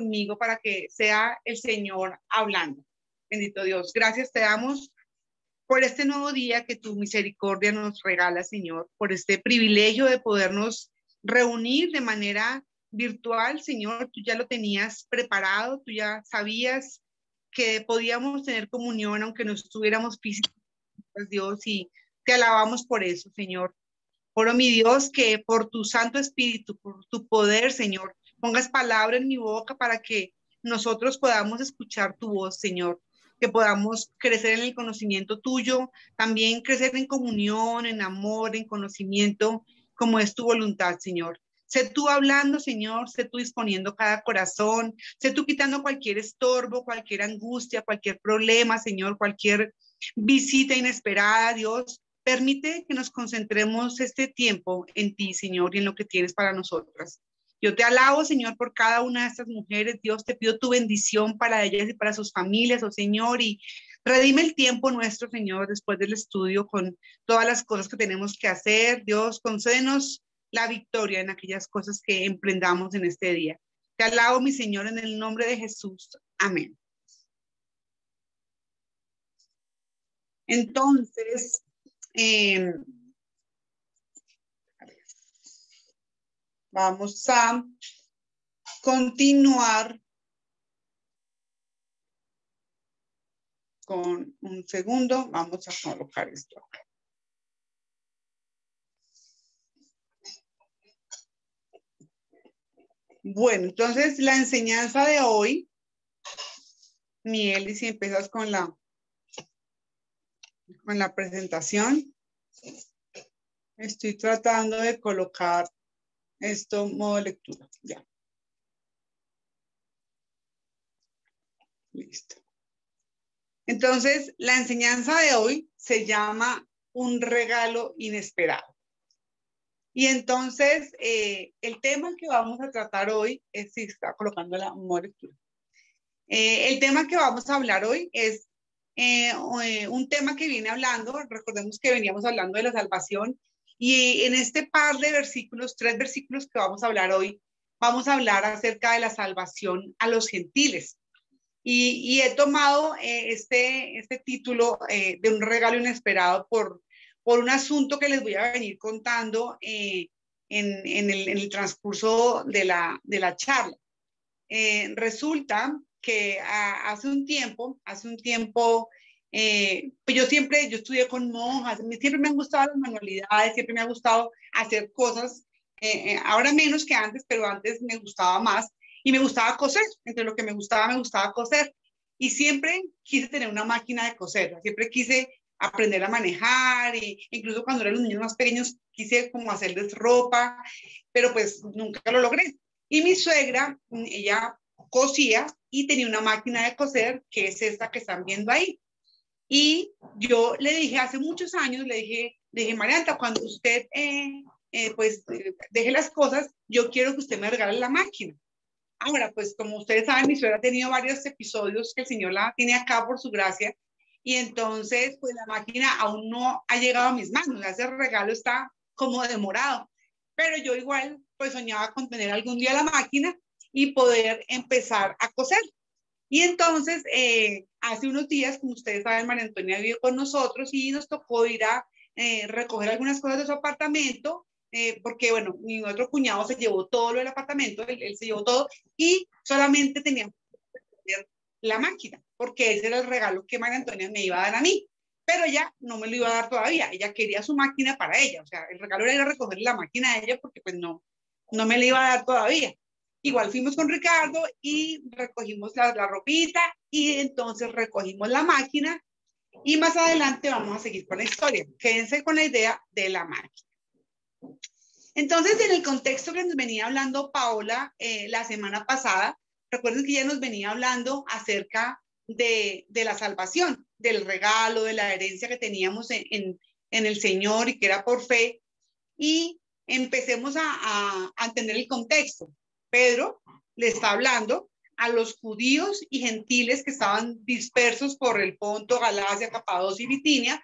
conmigo para que sea el Señor hablando. Bendito Dios. Gracias te damos por este nuevo día que tu misericordia nos regala, Señor, por este privilegio de podernos reunir de manera virtual, Señor. Tú ya lo tenías preparado, tú ya sabías que podíamos tener comunión aunque no estuviéramos físicos, Dios, y te alabamos por eso, Señor. Oro, mi Dios, que por tu Santo Espíritu, por tu poder, Señor, pongas palabra en mi boca para que nosotros podamos escuchar tu voz, Señor, que podamos crecer en el conocimiento tuyo, también crecer en comunión, en amor, en conocimiento, como es tu voluntad, Señor. Sé tú hablando, Señor, sé tú disponiendo cada corazón, sé tú quitando cualquier estorbo, cualquier angustia, cualquier problema, Señor, cualquier visita inesperada, Dios. Permite que nos concentremos este tiempo en ti, Señor, y en lo que tienes para nosotras. Yo te alabo, Señor, por cada una de estas mujeres. Dios, te pido tu bendición para ellas y para sus familias, oh Señor, y redime el tiempo nuestro, Señor, después del estudio con todas las cosas que tenemos que hacer. Dios, concédenos la victoria en aquellas cosas que emprendamos en este día. Te alabo, mi Señor, en el nombre de Jesús. Amén. Entonces, vamos a continuar con un segundo. Vamos a colocar esto acá. Bueno, entonces la enseñanza de hoy, Mieli, si empiezas con la presentación. Estoy tratando de colocar esto modo lectura. Ya. Listo. Entonces, la enseñanza de hoy se llama un regalo inesperado. Y entonces, el tema que vamos a tratar hoy es, si está colocando la modo lectura. El tema que vamos a hablar hoy es un tema que viene hablando, recordemos que veníamos hablando de la salvación, y en este par de versículos, 3 versículos que vamos a hablar hoy, vamos a hablar acerca de la salvación a los gentiles. Y he tomado este título de un regalo inesperado por un asunto que les voy a venir contando en el transcurso de la charla. Resulta que hace un tiempo, pues yo estudié con monjas, siempre me han gustado las manualidades, siempre me ha gustado hacer cosas, ahora menos que antes, pero antes me gustaba más, y me gustaba coser, entre lo que me gustaba coser, y siempre quise tener una máquina de coser, siempre quise aprender a manejar, y incluso cuando eran los niños más pequeños quise como hacerles ropa, pero pues nunca lo logré. Y mi suegra, ella cosía y tenía una máquina de coser, que es esta que están viendo ahí. Y yo le dije hace muchos años, le dije, Marianta, cuando usted deje las cosas, yo quiero que usted me regale la máquina. Ahora, pues como ustedes saben, mi suegra ha tenido varios episodios que el Señor la tiene acá por su gracia, y entonces pues la máquina aún no ha llegado a mis manos, ese regalo está como demorado, pero yo igual pues soñaba con tener algún día la máquina y poder empezar a coser. Y entonces, hace unos días, como ustedes saben, María Antonia vive con nosotros y nos tocó ir a recoger algunas cosas de su apartamento, porque, bueno, mi otro cuñado se llevó todo lo del apartamento, él se llevó todo, y solamente teníamos que recoger la máquina, porque ese era el regalo que María Antonia me iba a dar a mí. Pero ella no me lo iba a dar todavía, ella quería su máquina para ella, o sea, el regalo era ir a recoger la máquina de ella, porque pues no me la iba a dar todavía. Igual fuimos con Ricardo y recogimos la ropita, y entonces recogimos la máquina, y más adelante vamos a seguir con la historia. Quédense con la idea de la máquina. Entonces, en el contexto que nos venía hablando Paola la semana pasada, recuerden que ella nos venía hablando acerca de la salvación, del regalo, de la herencia que teníamos en el Señor y que era por fe. Y empecemos a entender el contexto. Pedro le está hablando a los judíos y gentiles que estaban dispersos por el Ponto, Galacia, Capadocia y Bitinia,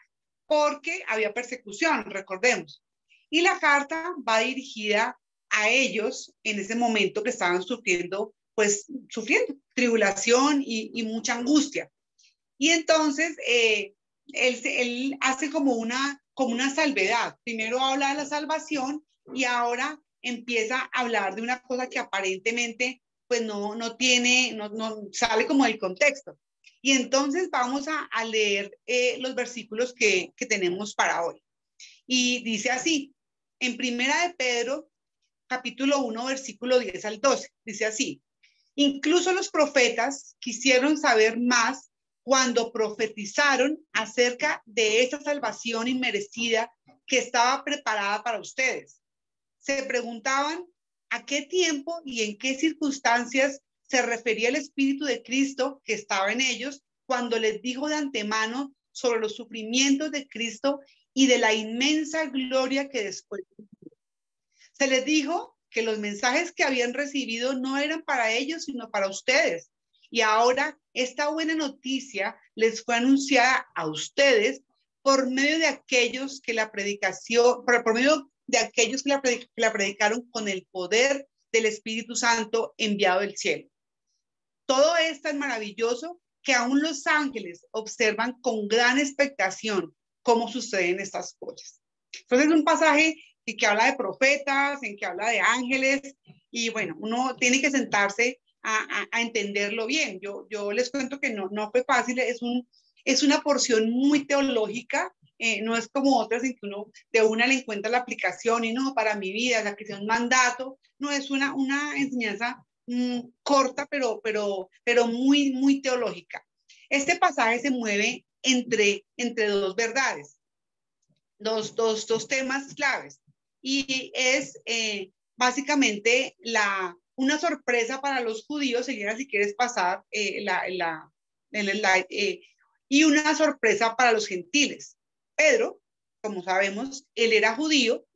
porque había persecución, recordemos. Y la carta va dirigida a ellos en ese momento que estaban sufriendo pues sufriendo tribulación y mucha angustia. Y entonces él hace como una salvedad. Primero habla de la salvación y ahora empieza a hablar de una cosa que aparentemente pues no sale como del contexto. Y entonces vamos a leer los versículos que tenemos para hoy. Y dice así, en Primera de Pedro, capítulo 1, versículo 10 al 12, dice así: incluso los profetas quisieron saber más cuando profetizaron acerca de esa salvación inmerecida que estaba preparada para ustedes. Se preguntaban a qué tiempo y en qué circunstancias se refería el Espíritu de Cristo que estaba en ellos cuando les dijo de antemano sobre los sufrimientos de Cristo y de la inmensa gloria que después se les dijo que los mensajes que habían recibido no eran para ellos, sino para ustedes. Y ahora esta buena noticia les fue anunciada a ustedes por medio de aquellos que la predicación, por medio de aquellos que la predicaron con el poder del Espíritu Santo enviado del cielo. Todo esto es maravilloso que aún los ángeles observan con gran expectación cómo suceden estas cosas. Entonces es un pasaje que habla de profetas, en que habla de ángeles, y bueno, uno tiene que sentarse a entenderlo bien. Yo les cuento que no fue fácil, es una porción muy teológica, no es como otras en que uno de una le encuentra la aplicación y no, para mi vida, la que sea un mandato, no, es una enseñanza corta, pero muy, muy teológica. Este pasaje se mueve entre dos verdades, dos temas claves, y es básicamente una sorpresa para los judíos, Elena, si quieres pasar el slide, y una sorpresa para los gentiles. Pedro, como sabemos, él era judío,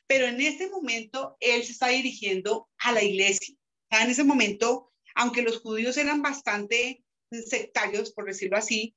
pero en este momento él se está dirigiendo a la iglesia. O sea, en ese momento, aunque los judíos eran bastante sectarios, por decirlo así,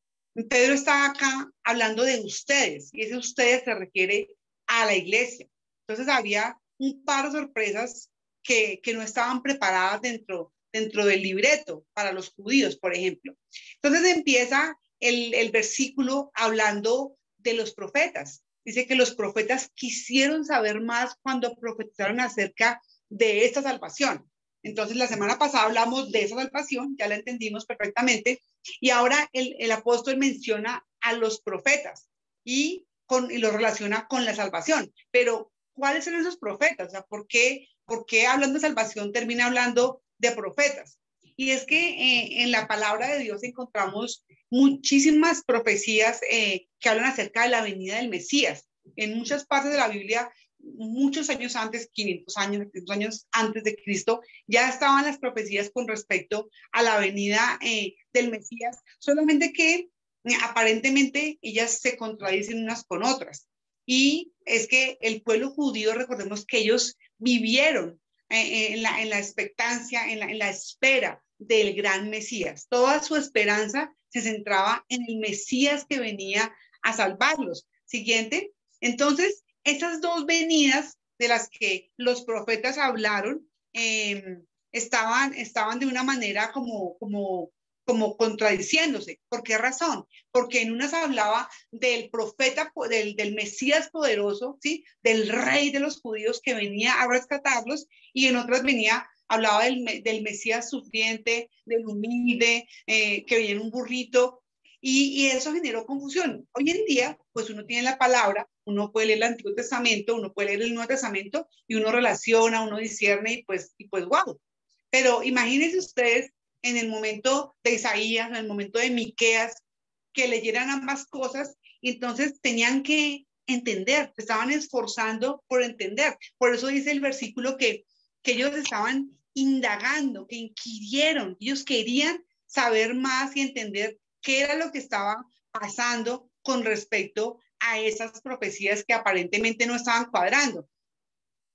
Pedro está acá hablando de ustedes, y ese ustedes se refiere a la iglesia. Entonces había un par de sorpresas que no estaban preparadas dentro del libreto para los judíos, por ejemplo. Entonces empieza el versículo hablando de los profetas. Dice que los profetas quisieron saber más cuando profetizaron acerca de esta salvación. Entonces la semana pasada hablamos de esa salvación, ya la entendimos perfectamente, y ahora el apóstol menciona a los profetas y lo relaciona con la salvación. Pero ¿cuáles son esos profetas? O sea, ¿por qué hablando de salvación termina hablando de profetas? Y es que en la palabra de Dios encontramos muchísimas profecías que hablan acerca de la venida del Mesías. En muchas partes de la Biblia, muchos años antes, 500 años antes de Cristo, ya estaban las profecías con respecto a la venida del Mesías, solamente que aparentemente ellas se contradicen unas con otras. Y es que el pueblo judío, recordemos que ellos vivieron en la expectancia, en la espera del gran Mesías. Toda su esperanza se centraba en el Mesías que venía a salvarlos. Siguiente. Entonces, esas dos venidas de las que los profetas hablaron estaban de una manera como contradiciéndose. ¿Por qué razón? Porque en unas hablaba del profeta, del Mesías poderoso, ¿sí? Del rey de los judíos que venía a rescatarlos, y en otras hablaba del Mesías sufriente, del humilde, que venía en un burrito, y eso generó confusión. Hoy en día, pues uno tiene la palabra, uno puede leer el Antiguo Testamento, uno puede leer el Nuevo Testamento, y uno relaciona, uno discierne, y pues wow. Pero imagínense ustedes en el momento de Isaías, en el momento de Miqueas, que leyeran ambas cosas, y entonces tenían que entender, se estaban esforzando por entender. Por eso dice el versículo que ellos estaban indagando, que inquirieron, ellos querían saber más y entender qué era lo que estaba pasando con respecto a esas profecías que aparentemente no estaban cuadrando.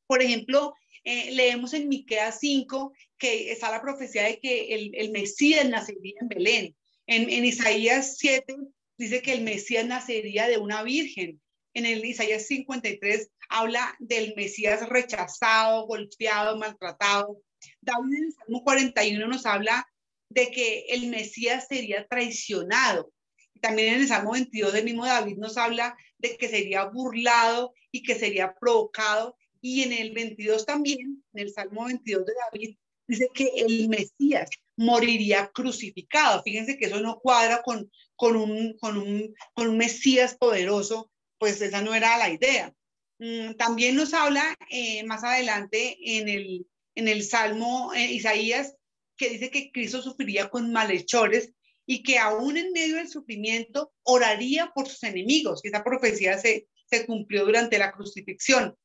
Por ejemplo, leemos en Miqueas 5 que está la profecía de que el Mesías nacería en Belén. En Isaías 7 dice que el Mesías nacería de una virgen. En el Isaías 53 habla del Mesías rechazado, golpeado, maltratado. David en el Salmo 41 nos habla de que el Mesías sería traicionado. También en el Salmo 22 el mismo David nos habla de que sería burlado y que sería provocado. Y en el 22 también, en el Salmo 22 de David, dice que el Mesías moriría crucificado. Fíjense que eso no cuadra con un Mesías poderoso, pues esa no era la idea. También nos habla más adelante en el Salmo Isaías, que dice que Cristo sufriría con malhechores y que aún en medio del sufrimiento oraría por sus enemigos. Esa profecía se cumplió durante la crucifixión.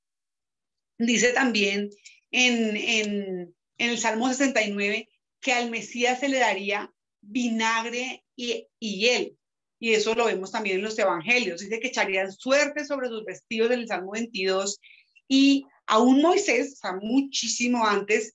Dice también en el Salmo 69 que al Mesías se le daría vinagre y hiel. Y eso lo vemos también en los evangelios. Dice que echarían suerte sobre sus vestidos en el Salmo 22. Y aún Moisés, o sea, muchísimo antes,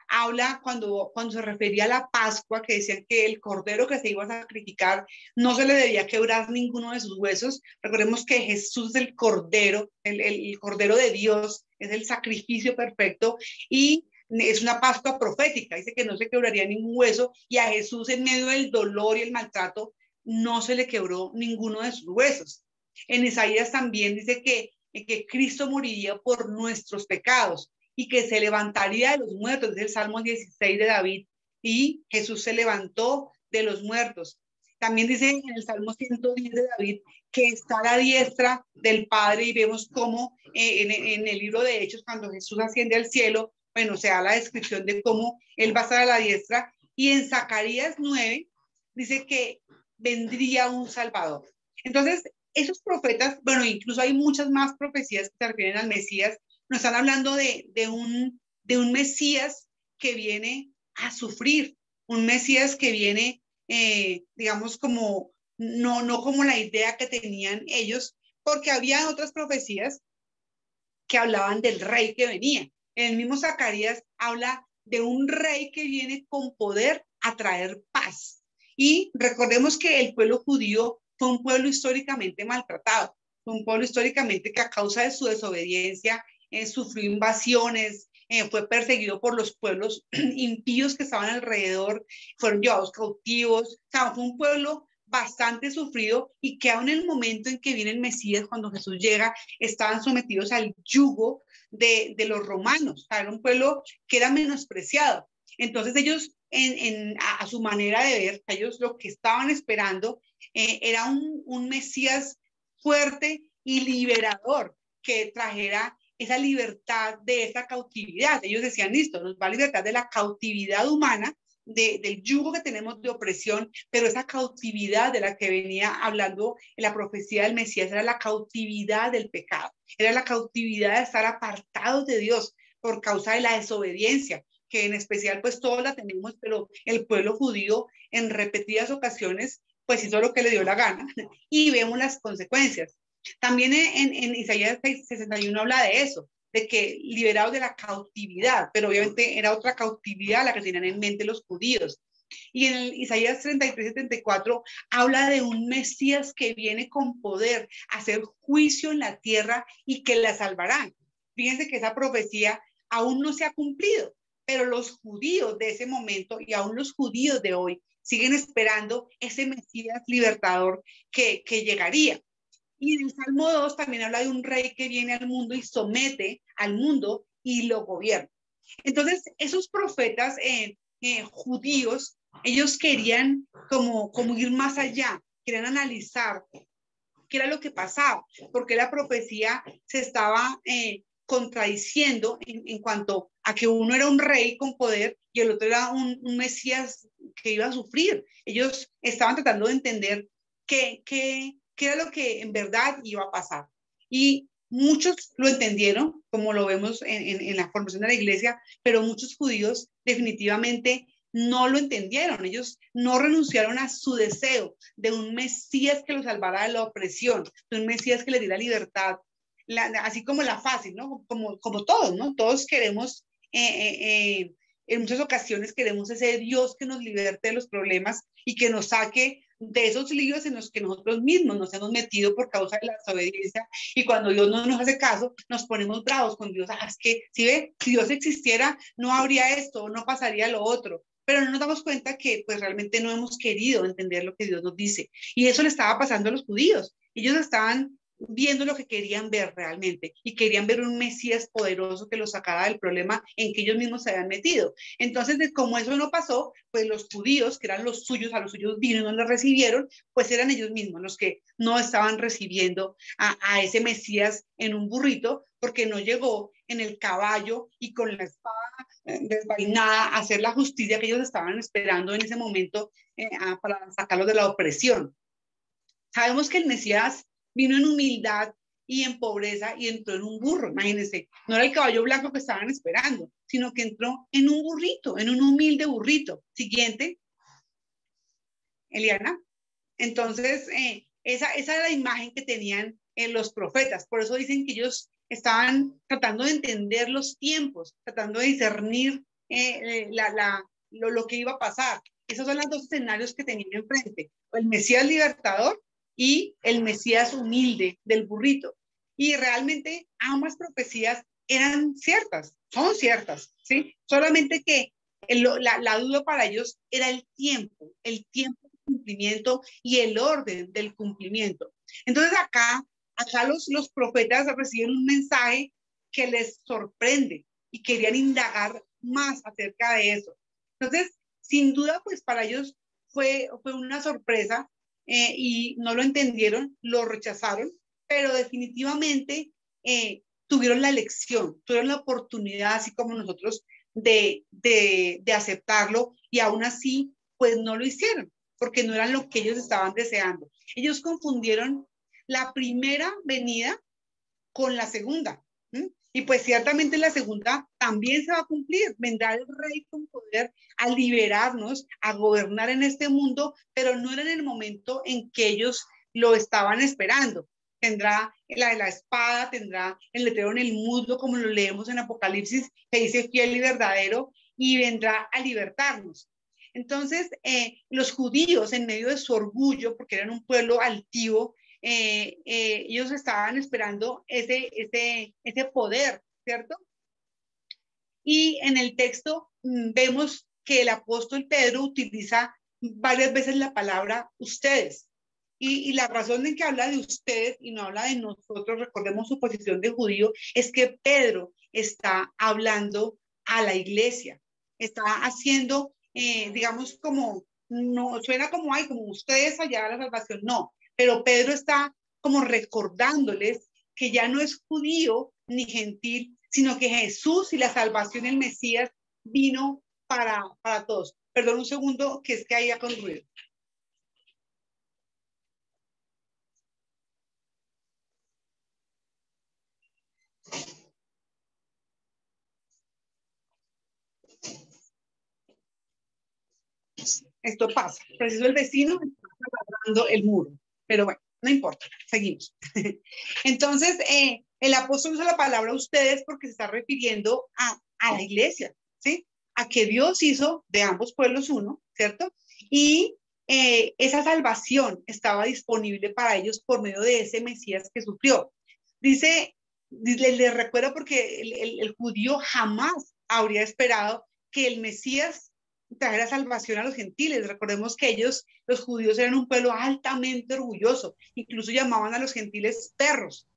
habla cuando se refería a la Pascua, que decían que el cordero que se iba a sacrificar no se le debía quebrar ninguno de sus huesos. Recordemos que Jesús es el cordero, el cordero de Dios, es el sacrificio perfecto y es una Pascua profética, dice que no se quebraría ningún hueso y a Jesús en medio del dolor y el maltrato no se le quebró ninguno de sus huesos. En Isaías también dice que Cristo moriría por nuestros pecados y que se levantaría de los muertos, es el Salmo 16 de David, y Jesús se levantó de los muertos. También dice en el Salmo 110 de David que está a la diestra del Padre y vemos cómo en el libro de Hechos, cuando Jesús asciende al cielo, bueno, se da la descripción de cómo Él va a estar a la diestra, y en Zacarías 9 dice que vendría un Salvador. Entonces, esos profetas, bueno, incluso hay muchas más profecías que se refieren al Mesías, nos están hablando de un Mesías que viene a sufrir, un Mesías que viene, digamos, como, no como la idea que tenían ellos, porque había otras profecías que hablaban del rey que venía. El mismo Zacarías habla de un rey que viene con poder a traer paz. Y recordemos que el pueblo judío fue un pueblo históricamente maltratado, fue un pueblo históricamente que a causa de su desobediencia sufrió invasiones, fue perseguido por los pueblos impíos que estaban alrededor, fueron llevados cautivos, o sea, fue un pueblo bastante sufrido y que aún en el momento en que viene el Mesías, cuando Jesús llega, estaban sometidos al yugo de los romanos, o sea, era un pueblo que era menospreciado. Entonces ellos, a su manera de ver, ellos lo que estaban esperando era un Mesías fuerte y liberador que trajera esa libertad de esa cautividad. Ellos decían, listo, nos va a libertar de la cautividad humana, del yugo que tenemos de opresión, pero esa cautividad de la que venía hablando en la profecía del Mesías era la cautividad del pecado, era la cautividad de estar apartados de Dios por causa de la desobediencia, que en especial pues todos la tenemos, pero el pueblo judío en repetidas ocasiones pues hizo lo que le dio la gana y vemos las consecuencias. También en Isaías 61 habla de eso, de que liberados de la cautividad, pero obviamente era otra cautividad la que tenían en mente los judíos. Y en el Isaías 33-74 habla de un Mesías que viene con poder a hacer juicio en la tierra y que la salvarán. Fíjense que esa profecía aún no se ha cumplido, pero los judíos de ese momento y aún los judíos de hoy siguen esperando ese Mesías libertador que llegaría. Y en el Salmo 2 también habla de un rey que viene al mundo y somete al mundo y lo gobierna. Entonces, esos profetas judíos, ellos querían como ir más allá, querían analizar qué era lo que pasaba, porque la profecía se estaba contradiciendo en cuanto a que uno era un rey con poder y el otro era un Mesías que iba a sufrir. Ellos estaban tratando de entender qué era lo que en verdad iba a pasar. Y muchos lo entendieron, como lo vemos en la formación de la iglesia, pero muchos judíos definitivamente no lo entendieron. Ellos no renunciaron a su deseo de un Mesías que los salvara de la opresión, de un Mesías que les diera libertad, así como la fácil, ¿no? Como todos, ¿no? Todos queremos en muchas ocasiones queremos ese Dios que nos liberte de los problemas y que nos saque de esos líos en los que nosotros mismos nos hemos metido por causa de la desobediencia, y cuando Dios no nos hace caso, nos ponemos bravos con Dios. Es que, si ve, si Dios existiera, no habría esto, no pasaría lo otro. Pero no nos damos cuenta que pues realmente no hemos querido entender lo que Dios nos dice. Y eso le estaba pasando a los judíos. Ellos estaban viendo lo que querían ver realmente, y querían ver un Mesías poderoso que los sacara del problema en que ellos mismos se habían metido. Entonces, como eso no pasó, pues los judíos, que eran los suyos, a los suyos vino y no los recibieron, pues eran ellos mismos los que no estaban recibiendo a ese Mesías en un burrito, porque no llegó en el caballo y con la espada desvainada a hacer la justicia que ellos estaban esperando en ese momento, para sacarlos de la opresión. Sabemos que el Mesías vino en humildad y en pobreza y entró en un burro. Imagínense, no era el caballo blanco que estaban esperando, sino que entró en un burrito, en un humilde burrito. Siguiente, Eliana. Entonces, esa era la imagen que tenían los profetas. Por eso dicen que ellos estaban tratando de entender los tiempos, tratando de discernir lo que iba a pasar. Esos son los dos escenarios que tenían enfrente: el Mesías libertador y el Mesías humilde del burrito. Y realmente ambas profecías eran ciertas, son ciertas, ¿sí? Solamente que la duda para ellos era el tiempo del cumplimiento y el orden del cumplimiento. Entonces acá los profetas reciben un mensaje que les sorprende y querían indagar más acerca de eso. Entonces, sin duda, pues para ellos fue una sorpresa, y no lo entendieron, lo rechazaron, pero definitivamente tuvieron la elección, tuvieron la oportunidad, así como nosotros, de aceptarlo, y aún así, pues no lo hicieron, porque no eran lo que ellos estaban deseando. Ellos confundieron la primera venida con la segunda. Y pues ciertamente la segunda también se va a cumplir. Vendrá el rey con poder a liberarnos, a gobernar en este mundo, pero no era en el momento en que ellos lo estaban esperando. Tendrá la espada, tendrá el letrero en el muslo, como lo leemos en Apocalipsis, que dice fiel y verdadero, y vendrá a libertarnos. Entonces, los judíos, en medio de su orgullo, porque eran un pueblo altivo, ellos estaban esperando ese poder, ¿cierto? Y en el texto vemos que el apóstol Pedro utiliza varias veces la palabra ustedes. Y la razón en que habla de ustedes y no habla de nosotros, recordemos su posición de judío, es que Pedro está hablando a la iglesia, está haciendo, digamos, como, no suena como, ay, como ustedes allá la salvación, no, pero Pedro está como recordándoles que ya no es judío ni gentil, sino que Jesús y la salvación, el Mesías, vino para todos. Perdón un segundo, que es que haya con ruido. Esto pasa. Preciso el vecino está ladrando el muro. Pero bueno, no importa, seguimos. Entonces, el apóstol usa la palabra ustedes porque se está refiriendo a la iglesia, ¿sí? A que Dios hizo de ambos pueblos uno, ¿cierto? Y esa salvación estaba disponible para ellos por medio de ese Mesías que sufrió. Dice, les recuerdo, porque el judío jamás habría esperado que el Mesías trajera salvación a los gentiles. Recordemos que ellos, los judíos, eran un pueblo altamente orgulloso, incluso llamaban a los gentiles perros.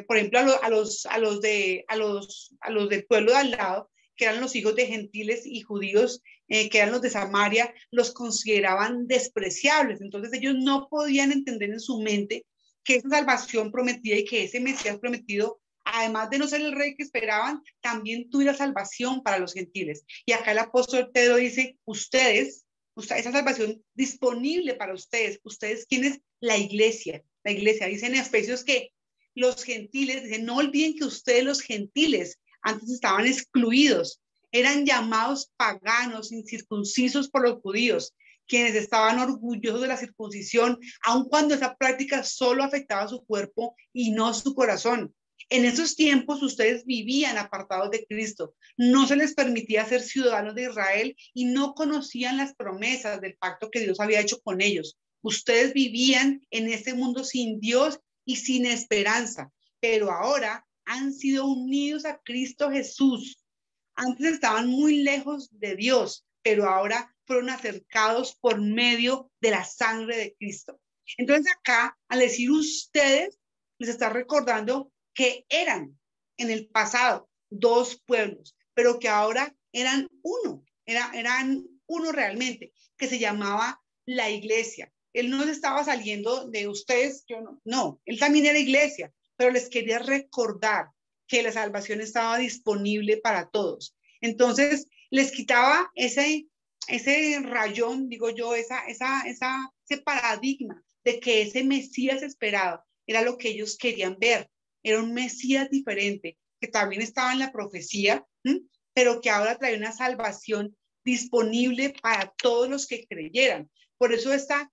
Por ejemplo, a los del pueblo de al lado, que eran los hijos de gentiles y judíos, que eran los de Samaria, los consideraban despreciables. Entonces ellos no podían entender en su mente que esa salvación prometida y que ese Mesías prometido, además de no ser el rey que esperaban, también tuviera salvación para los gentiles. Y acá el apóstol Pedro dice, ustedes, esa salvación disponible para ustedes. ¿Ustedes quién es? La iglesia. La iglesia. Dice en Efesios que los gentiles, dicen, no olviden que ustedes, los gentiles, antes estaban excluidos, eran llamados paganos, incircuncisos por los judíos, quienes estaban orgullosos de la circuncisión, aun cuando esa práctica solo afectaba su cuerpo y no su corazón. En esos tiempos ustedes vivían apartados de Cristo, no se les permitía ser ciudadanos de Israel y no conocían las promesas del pacto que Dios había hecho con ellos. Ustedes vivían en este mundo sin Dios y sin esperanza, pero ahora han sido unidos a Cristo Jesús. Antes estaban muy lejos de Dios, pero ahora fueron acercados por medio de la sangre de Cristo. Entonces acá, al decir ustedes, les está recordando que eran en el pasado dos pueblos, pero que ahora eran uno, eran uno realmente, que se llamaba la iglesia. Él no estaba saliendo de ustedes, yo no, él también era iglesia, pero les quería recordar que la salvación estaba disponible para todos. Entonces, les quitaba ese rayón, digo yo, ese paradigma de que ese Mesías esperado era lo que ellos querían ver. Era un Mesías diferente, que también estaba en la profecía, pero que ahora trae una salvación disponible para todos los que creyeran. Por eso esta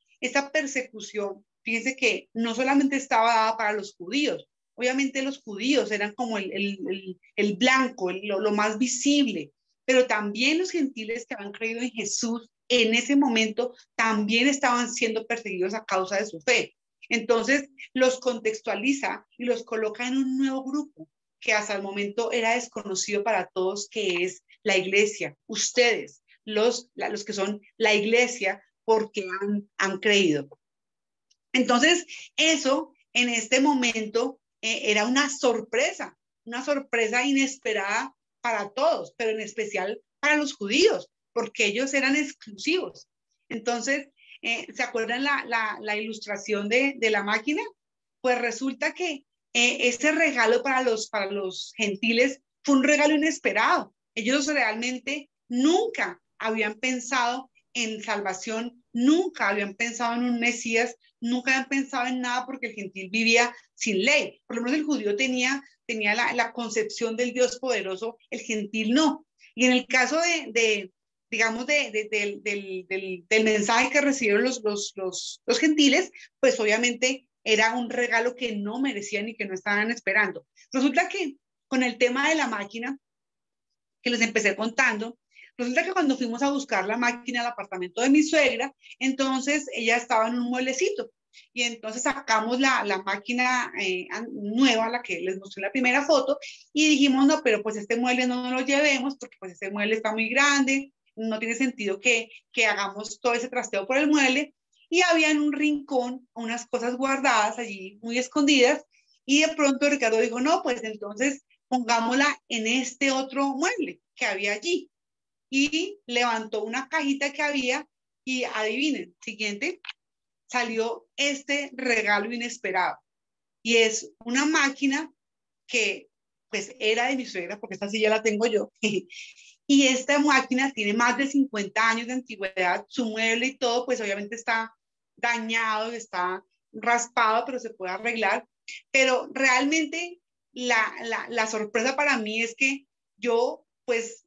persecución, fíjense que no solamente estaba dada para los judíos, obviamente los judíos eran como el blanco, lo más visible, pero también los gentiles que habían creído en Jesús en ese momento también estaban siendo perseguidos a causa de su fe. Entonces los contextualiza y los coloca en un nuevo grupo que hasta el momento era desconocido para todos, que es la iglesia, ustedes, los que son la iglesia porque han creído. Entonces, eso en este momento era una sorpresa inesperada para todos, pero en especial para los judíos, porque ellos eran exclusivos. Entonces, ¿se acuerdan la ilustración de la máquina? Pues resulta que ese regalo para los gentiles fue un regalo inesperado. Ellos realmente nunca habían pensado en salvación, nunca habían pensado en un Mesías, nunca habían pensado en nada porque el gentil vivía sin ley. Por lo menos el judío tenía la concepción del Dios poderoso, el gentil no. Y en el caso digamos, del mensaje que recibieron los gentiles, pues obviamente era un regalo que no merecían y que no estaban esperando. Resulta que con el tema de la máquina que les empecé contando, resulta que cuando fuimos a buscar la máquina al apartamento de mi suegra, entonces ella estaba en un mueblecito. Y entonces sacamos la máquina nueva, la que les mostré en la primera foto, y dijimos, no, pero pues este mueble no nos lo llevemos porque pues este mueble está muy grande, no tiene sentido que hagamos todo ese trasteo por el mueble. Y había en un rincón unas cosas guardadas allí, muy escondidas, y de pronto Ricardo dijo, no, pues entonces pongámosla en este otro mueble que había allí. Y levantó una cajita que había y adivinen, siguiente, salió este regalo inesperado. Y es una máquina que pues era de mi suegra, porque esta sí ya la tengo yo. Y esta máquina tiene más de 50 años de antigüedad, su mueble y todo, pues obviamente está dañado, está raspado, pero se puede arreglar. Pero realmente la sorpresa para mí es que yo pues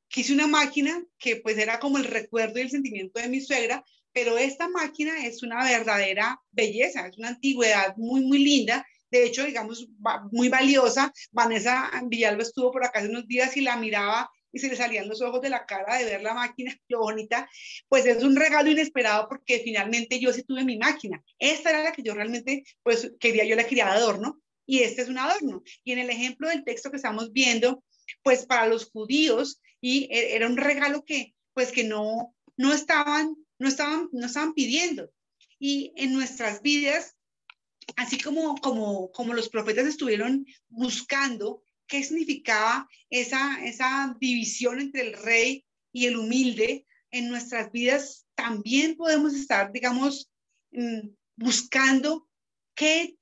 quise una máquina que pues era como el recuerdo y el sentimiento de mi suegra, pero esta máquina es una verdadera belleza, es una antigüedad muy, muy linda. De hecho, digamos, muy valiosa. Vanessa Villalba estuvo por acá hace unos días y la miraba y se le salían los ojos de la cara de ver la máquina, lo bonita. Pues es un regalo inesperado porque finalmente yo sí tuve mi máquina. Esta era la que yo realmente, pues quería, yo la quería de adorno y este es un adorno. Y en el ejemplo del texto que estamos viendo, pues para los judíos, y era un regalo que, pues que no estaban pidiendo. Y en nuestras vidas, así como los profetas estuvieron buscando qué significaba esa división entre el rey y el humilde, en nuestras vidas también podemos estar, digamos, buscando qué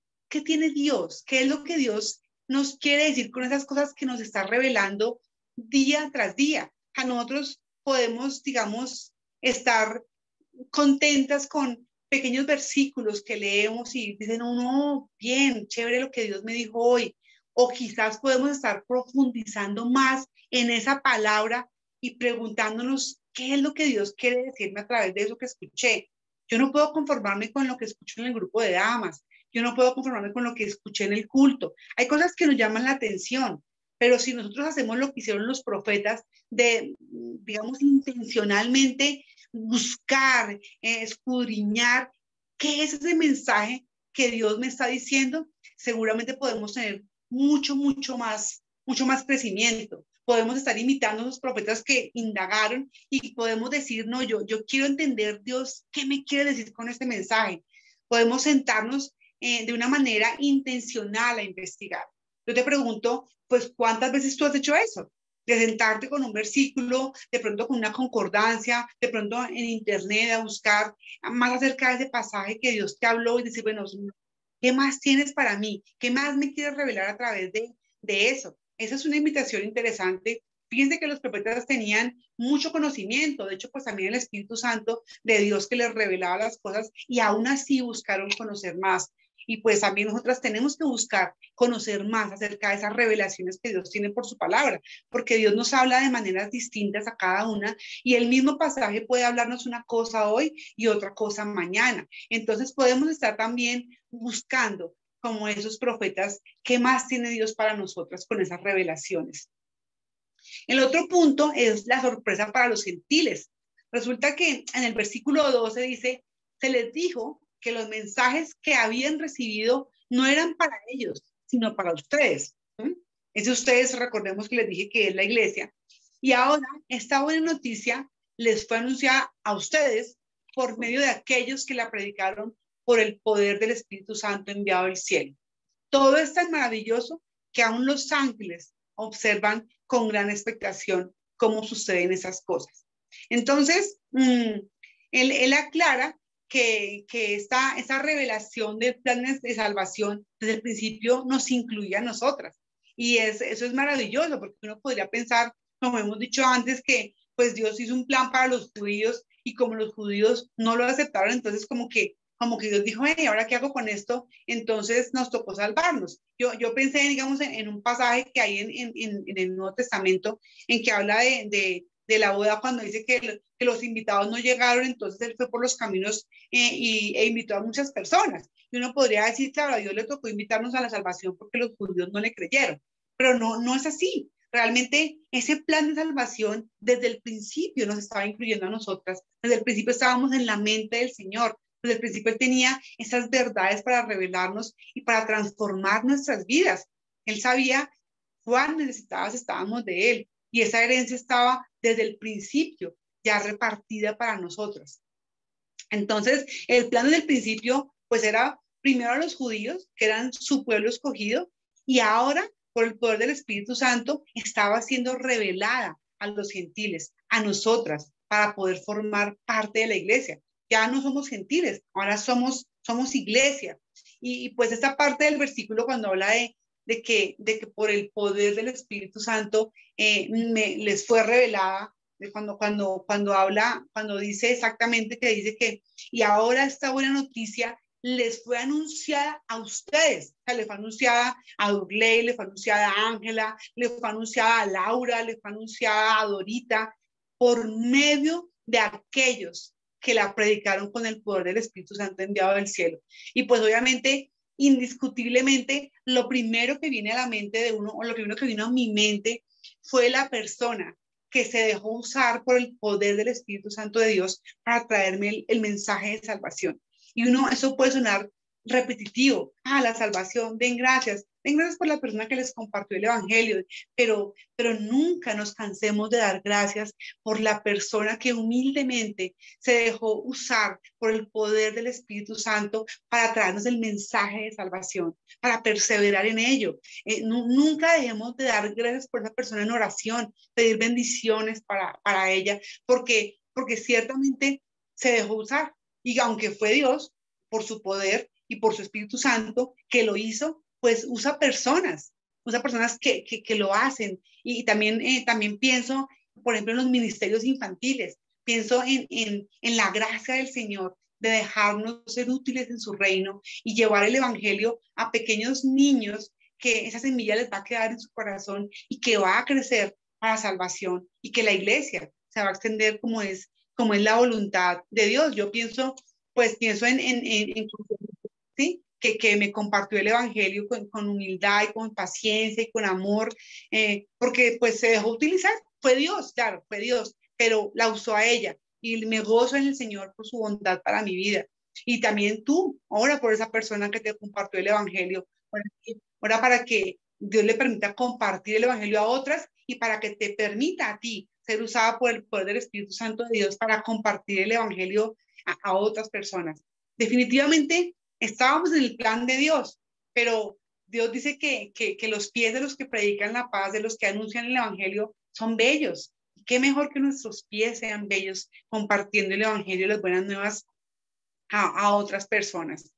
tiene Dios, qué es lo que Dios nos quiere decir con esas cosas que nos está revelando día tras día. A nosotros podemos, digamos, estar contentas con pequeños versículos que leemos y dicen, no, no, bien, chévere lo que Dios me dijo hoy. O quizás podemos estar profundizando más en esa palabra y preguntándonos qué es lo que Dios quiere decirme a través de eso que escuché. Yo no puedo conformarme con lo que escucho en el grupo de damas. yo no puedo conformarme con lo que escuché en el culto. Hay cosas que nos llaman la atención, pero si nosotros hacemos lo que hicieron los profetas, de, digamos, intencionalmente buscar, escudriñar qué es ese mensaje que Dios me está diciendo, seguramente podemos tener mucho más crecimiento. Podemos estar imitando a los profetas que indagaron y podemos decir, no, yo quiero entender Dios, ¿qué me quiere decir con este mensaje? Podemos sentarnos de una manera intencional a investigar. Yo te pregunto, pues, ¿cuántas veces tú has hecho eso? De sentarte con un versículo, de pronto con una concordancia, de pronto en internet a buscar más acerca de ese pasaje que Dios te habló y decir, bueno, ¿qué más tienes para mí? ¿Qué más me quieres revelar a través de eso? Esa es una invitación interesante. Fíjense que los profetas tenían mucho conocimiento, de hecho, pues también el Espíritu Santo de Dios que les revelaba las cosas y aún así buscaron conocer más. Y pues también nosotras tenemos que buscar conocer más acerca de esas revelaciones que Dios tiene por su palabra, porque Dios nos habla de maneras distintas a cada una y el mismo pasaje puede hablarnos una cosa hoy y otra cosa mañana. Entonces podemos estar también buscando, como esos profetas, qué más tiene Dios para nosotras con esas revelaciones. El otro punto es la sorpresa para los gentiles. Resulta que en el versículo 12 dice, se les dijo que los mensajes que habían recibido no eran para ellos, sino para ustedes. Ese ustedes, recordemos que les dije que es la iglesia. Y ahora esta buena noticia les fue anunciada a ustedes por medio de aquellos que la predicaron por el poder del Espíritu Santo enviado del cielo. Todo es tan maravilloso que aún los ángeles observan con gran expectación cómo suceden esas cosas. Entonces, él aclara que esa revelación de planes de salvación desde el principio nos incluye a nosotras. Y eso es maravilloso, porque uno podría pensar, como hemos dicho antes, que pues Dios hizo un plan para los judíos y como los judíos no lo aceptaron, entonces como que Dios dijo, hey, ¿ahora qué hago con esto? Entonces nos tocó salvarnos. Yo pensé, digamos, en un pasaje que hay en el Nuevo Testamento, en que habla de la boda cuando dice que los invitados no llegaron, entonces él fue por los caminos e invitó a muchas personas. Y uno podría decir, claro, a Dios le tocó invitarnos a la salvación porque los judíos no le creyeron, pero no es así. Realmente ese plan de salvación desde el principio nos estaba incluyendo a nosotras, desde el principio estábamos en la mente del Señor, desde el principio él tenía esas verdades para revelarnos y para transformar nuestras vidas. Él sabía cuán necesitadas estábamos de él y esa herencia estaba desde el principio ya repartida para nosotros. Entonces, el plan desde el principio pues era primero a los judíos, que eran su pueblo escogido, y ahora por el poder del Espíritu Santo estaba siendo revelada a los gentiles, a nosotras, para poder formar parte de la iglesia. Ya no somos gentiles, ahora somos iglesia. Y pues esta parte del versículo cuando habla de que por el poder del Espíritu Santo les fue revelada, cuando dice exactamente que dice que, y ahora esta buena noticia les fue anunciada a ustedes, o sea, les fue anunciada a Durley, les fue anunciada a Ángela, les fue anunciada a Laura, les fue anunciada a Dorita, por medio de aquellos que la predicaron con el poder del Espíritu Santo enviado del cielo. Y pues obviamente, indiscutiblemente, lo primero que viene a la mente de uno, o lo primero que vino a mi mente, fue la persona que se dejó usar por el poder del Espíritu Santo de Dios para traerme el mensaje de salvación. Y eso puede sonar repetitivo. La salvación, den gracias por la persona que les compartió el evangelio, pero nunca nos cansemos de dar gracias por la persona que humildemente se dejó usar por el poder del Espíritu Santo para traernos el mensaje de salvación, para perseverar en ello. Nunca dejemos de dar gracias por esa persona en oración, pedir bendiciones para ella, porque ciertamente se dejó usar. Y aunque fue Dios, por su poder y por su Espíritu Santo, que lo hizo, pues usa personas que lo hacen. Y también pienso, por ejemplo, en los ministerios infantiles, pienso en la gracia del Señor de dejarnos ser útiles en su reino y llevar el evangelio a pequeños niños, que esa semilla les va a quedar en su corazón y que va a crecer para salvación y que la iglesia se va a extender como es la voluntad de Dios. Yo pienso en ¿sí? que me compartió el evangelio con humildad y con paciencia y con amor, porque pues se dejó utilizar. Fue Dios, claro, fue Dios, pero la usó a ella y me gozo en el Señor por su bondad para mi vida. Y también tú, ora por esa persona que te compartió el evangelio, ora para que Dios le permita compartir el evangelio a otras y para que te permita a ti ser usada por el poder del Espíritu Santo de Dios para compartir el evangelio a otras personas. Definitivamente estábamos en el plan de Dios, pero Dios dice que los pies de los que predican la paz, de los que anuncian el evangelio, son bellos. Y qué mejor que nuestros pies sean bellos compartiendo el evangelio y las buenas nuevas a otras personas.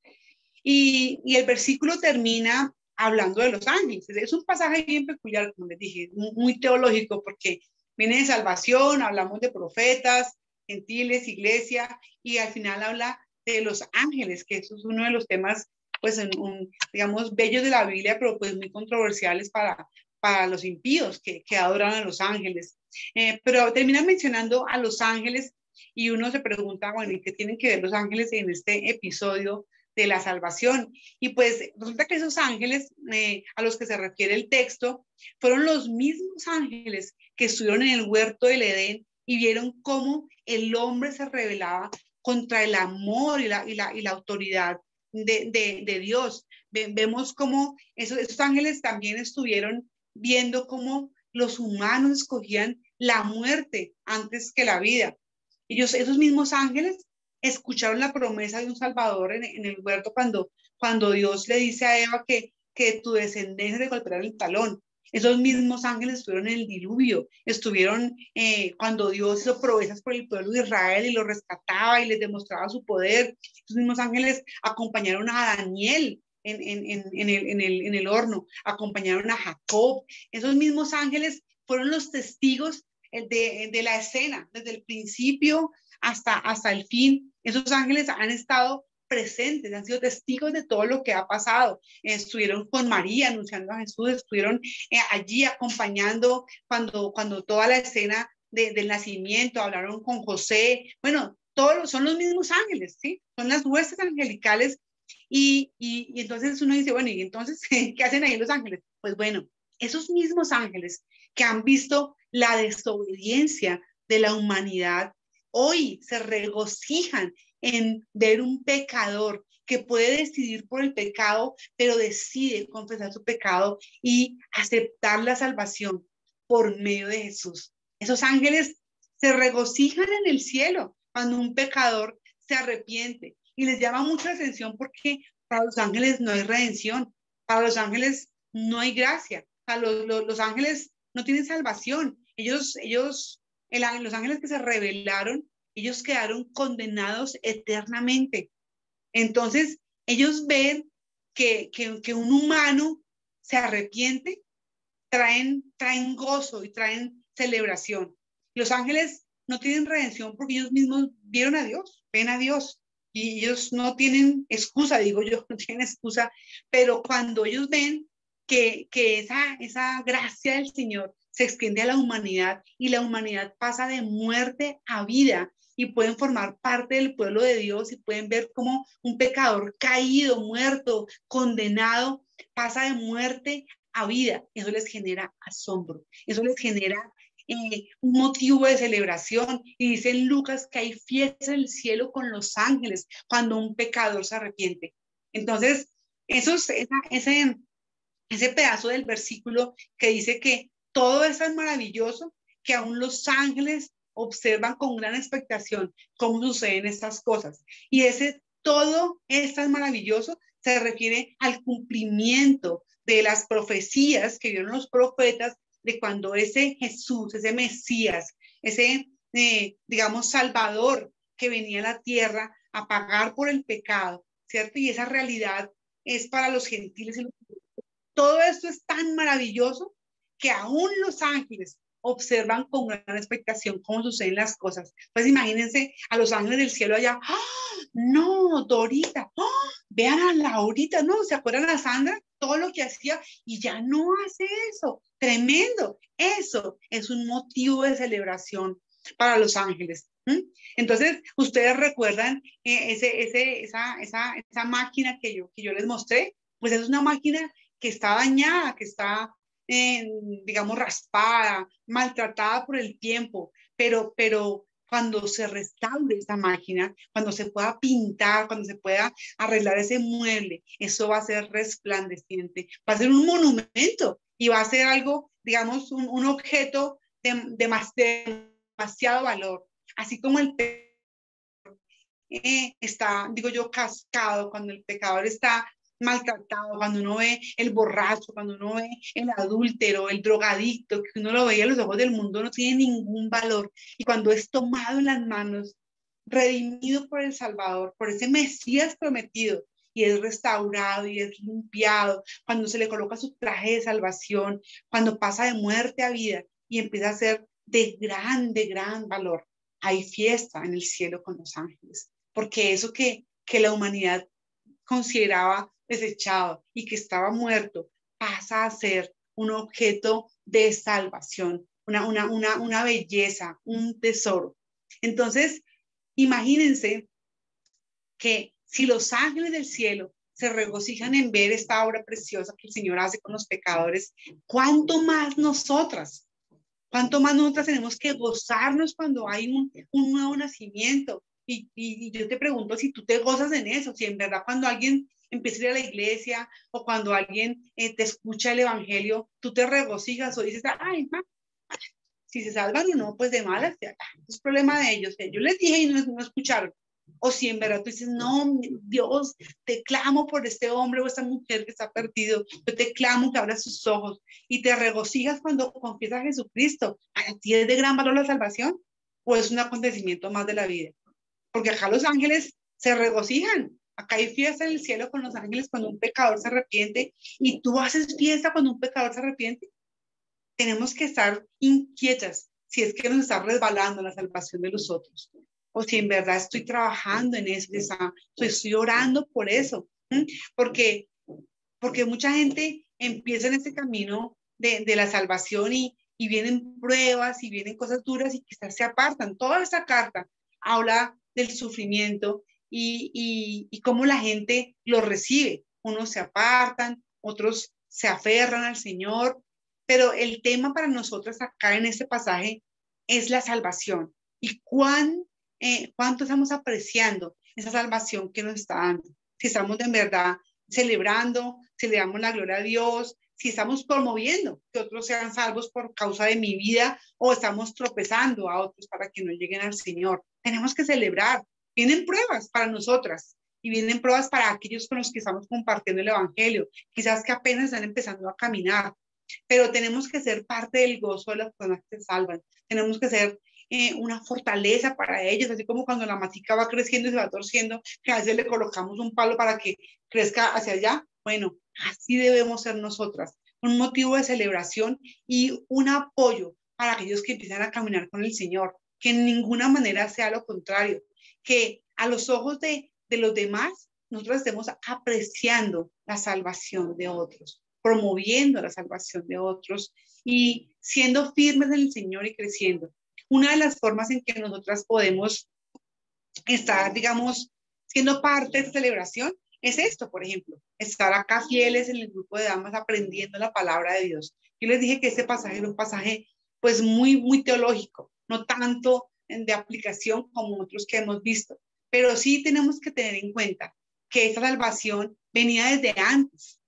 Y el versículo termina hablando de los ángeles. Es un pasaje bien peculiar, como les dije, muy teológico, porque viene de salvación, hablamos de profetas, gentiles, iglesia, y al final habla de los ángeles, que eso es uno de los temas, pues, digamos, bellos de la Biblia, pero pues muy controversiales para los impíos que adoran a los ángeles. Pero termina mencionando a los ángeles y uno se pregunta, bueno, ¿y qué tienen que ver los ángeles en este episodio de la salvación? Y pues resulta que esos ángeles a los que se refiere el texto fueron los mismos ángeles que estuvieron en el huerto del Edén y vieron cómo el hombre se rebelaba contra el amor y la autoridad de Dios. Vemos cómo esos ángeles también estuvieron viendo cómo los humanos escogían la muerte antes que la vida. Esos mismos ángeles escucharon la promesa de un Salvador en el huerto cuando Dios le dice a Eva que tu descendencia te golpeará el talón. Esos mismos ángeles estuvieron en el diluvio, estuvieron cuando Dios hizo proezas por el pueblo de Israel y lo rescataba y les demostraba su poder. Esos mismos ángeles acompañaron a Daniel en el horno, acompañaron a Jacob. Esos mismos ángeles fueron los testigos de la escena, desde el principio hasta el fin. Esos ángeles han estado presentes, han sido testigos de todo lo que ha pasado. Estuvieron con María anunciando a Jesús, estuvieron allí acompañando cuando toda la escena del nacimiento, hablaron con José. Bueno, todos son los mismos ángeles, ¿sí? Son las huestes angelicales. Y entonces uno dice, bueno, ¿y entonces qué hacen ahí los ángeles? Pues bueno, esos mismos ángeles que han visto la desobediencia de la humanidad, hoy se regocijan en ver un pecador que puede decidir por el pecado, pero decide confesar su pecado y aceptar la salvación por medio de Jesús. Esos ángeles se regocijan en el cielo cuando un pecador se arrepiente y les llama mucho la atención porque para los ángeles no hay redención, para los ángeles no hay gracia, para los ángeles no tienen salvación. Los ángeles que se rebelaron, ellos quedaron condenados eternamente. Entonces, ellos ven que un humano se arrepiente, traen gozo y traen celebración. Los ángeles no tienen redención porque ellos mismos vieron a Dios, ven a Dios. Y ellos no tienen excusa, digo yo, no tienen excusa, pero cuando ellos ven que esa gracia del Señor se extiende a la humanidad y la humanidad pasa de muerte a vida y pueden formar parte del pueblo de Dios y pueden ver cómo un pecador caído, muerto, condenado, pasa de muerte a vida. Eso les genera asombro, eso les genera un motivo de celebración. Y dice en Lucas que hay fiesta en el cielo con los ángeles cuando un pecador se arrepiente. Entonces, ese pedazo del versículo que dice que todo es tan maravilloso que aún los ángeles observan con gran expectación cómo suceden estas cosas. Y ese todo es tan maravilloso se refiere al cumplimiento de las profecías que vieron los profetas de cuando ese Jesús, ese Mesías, ese, digamos, Salvador que venía a la tierra a pagar por el pecado, ¿cierto? Y esa realidad es para los gentiles y los todo esto es tan maravilloso que aún los ángeles observan con gran expectación cómo suceden las cosas. Pues imagínense a los ángeles del cielo allá. ¡Ah! No, Dorita. ¡Ah! Vean a Laurita, ¿no? ¿Se acuerdan a Sandra? Todo lo que hacía y ya no hace eso. Tremendo. Eso es un motivo de celebración para los ángeles. Entonces, ustedes recuerdan esa máquina que yo les mostré, pues es una máquina que está dañada, que está, digamos, raspada, maltratada por el tiempo, pero cuando se restaure esa máquina, cuando se pueda pintar, cuando se pueda arreglar ese mueble, eso va a ser resplandeciente, va a ser un monumento y va a ser algo, digamos, un objeto de demasiado valor, así como el está, digo yo, cascado, cuando el pecador está maltratado, cuando uno ve el borracho, cuando uno ve el adúltero, el drogadicto, que uno lo veía a los ojos del mundo, no tiene ningún valor. Y cuando es tomado en las manos, redimido por el Salvador, por ese Mesías prometido, y es restaurado y es limpiado, cuando se le coloca su traje de salvación, cuando pasa de muerte a vida y empieza a ser de gran valor, hay fiesta en el cielo con los ángeles, porque eso que la humanidad consideraba desechado y que estaba muerto, pasa a ser un objeto de salvación, una belleza, un tesoro. Entonces, imagínense que si los ángeles del cielo se regocijan en ver esta obra preciosa que el Señor hace con los pecadores, ¿cuánto más nosotras? ¿Cuánto más nosotras tenemos que gozarnos cuando hay un nuevo nacimiento? Y yo te pregunto si tú te gozas en eso, si en verdad cuando alguien empieza a ir a la iglesia o cuando alguien te escucha el evangelio, tú te regocijas o dices, ay, si se salvan o no, pues de malas, es problema de ellos. Yo les dije y no escucharon. O si en verdad tú dices, no, Dios, te clamo por este hombre o esta mujer que está perdido, yo te clamo que abras sus ojos y te regocijas cuando confiesas a Jesucristo. ¿A ti es de gran valor la salvación o es un acontecimiento más de la vida? Porque acá los ángeles se regocijan. Acá hay fiesta en el cielo con los ángeles cuando un pecador se arrepiente y tú haces fiesta cuando un pecador se arrepiente. Tenemos que estar inquietas si es que nos está resbalando la salvación de los otros o si en verdad estoy trabajando en eso, estoy orando por eso, porque mucha gente empieza en este camino de la salvación y vienen pruebas y vienen cosas duras y quizás se apartan. Toda esta carta habla del sufrimiento y cómo la gente lo recibe. Unos se apartan, otros se aferran al Señor, pero el tema para nosotros acá en este pasaje es la salvación y cuánto estamos apreciando esa salvación que nos está dando. Si estamos en verdad celebrando, si le damos la gloria a Dios, si estamos promoviendo que otros sean salvos por causa de mi vida o estamos tropezando a otros para que no lleguen al Señor. Tenemos que celebrar. Vienen pruebas para nosotras y vienen pruebas para aquellos con los que estamos compartiendo el Evangelio, quizás que apenas están empezando a caminar, pero tenemos que ser parte del gozo de las personas que se salvan. Tenemos que ser una fortaleza para ellos, así como cuando la matica va creciendo y se va torciendo, que a veces le colocamos un palo para que crezca hacia allá. Bueno, así debemos ser nosotras, un motivo de celebración y un apoyo para aquellos que empiezan a caminar con el Señor, que en ninguna manera sea lo contrario, que a los ojos de los demás nosotros estemos apreciando la salvación de otros, promoviendo la salvación de otros y siendo firmes en el Señor y creciendo. Una de las formas en que nosotras podemos estar, digamos, siendo parte de esta celebración es esto, por ejemplo, estar acá fieles en el grupo de damas aprendiendo la palabra de Dios. Yo les dije que este pasaje era un pasaje pues muy teológico, no tanto de aplicación como otros que hemos visto, pero sí tenemos que tener en cuenta que esta salvación venía desde antes,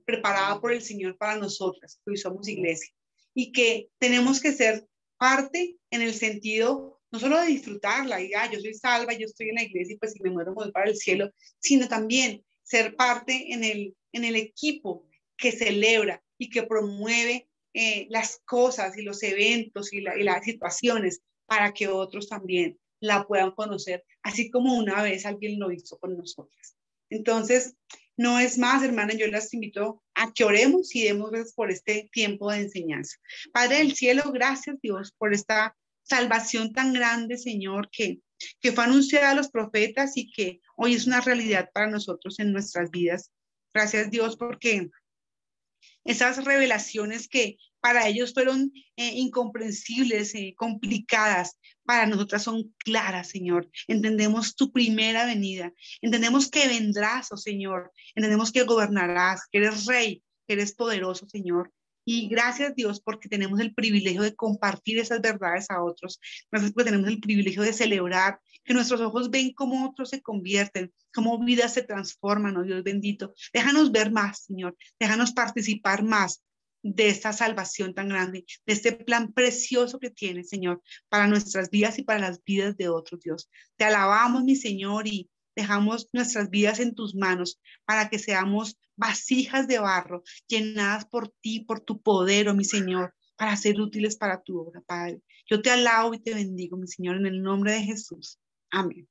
preparada por el Señor para nosotras, que hoy somos iglesia, y que tenemos que ser parte en el sentido no solo de disfrutarla y yo soy salva, yo estoy en la iglesia y pues si me muero me voy para el cielo, sino también ser parte en el equipo que celebra y que promueve las cosas y los eventos y las situaciones para que otros también la puedan conocer, así como una vez alguien lo hizo con nosotras. Entonces, no es más, hermana, yo las invito a que oremos y demos gracias por este tiempo de enseñanza. Padre del cielo, gracias Dios por esta salvación tan grande, Señor, que fue anunciada a los profetas y que hoy es una realidad para nosotros en nuestras vidas. Gracias Dios porque esas revelaciones que Para ellos fueron incomprensibles, complicadas. Para nosotras son claras, Señor. Entendemos tu primera venida. Entendemos que vendrás, oh Señor. Entendemos que gobernarás, que eres rey, que eres poderoso, Señor. Y gracias, Dios, porque tenemos el privilegio de compartir esas verdades a otros. Gracias porque tenemos el privilegio de celebrar, que nuestros ojos ven cómo otros se convierten, cómo vidas se transforman, oh Dios bendito. Déjanos ver más, Señor. Déjanos participar más de esta salvación tan grande, de este plan precioso que tienes, Señor, para nuestras vidas y para las vidas de otros, Dios. Te alabamos, mi Señor, y dejamos nuestras vidas en tus manos para que seamos vasijas de barro, llenadas por ti, por tu poder, oh mi Señor, para ser útiles para tu obra, Padre. Yo te alabo y te bendigo, mi Señor, en el nombre de Jesús. Amén.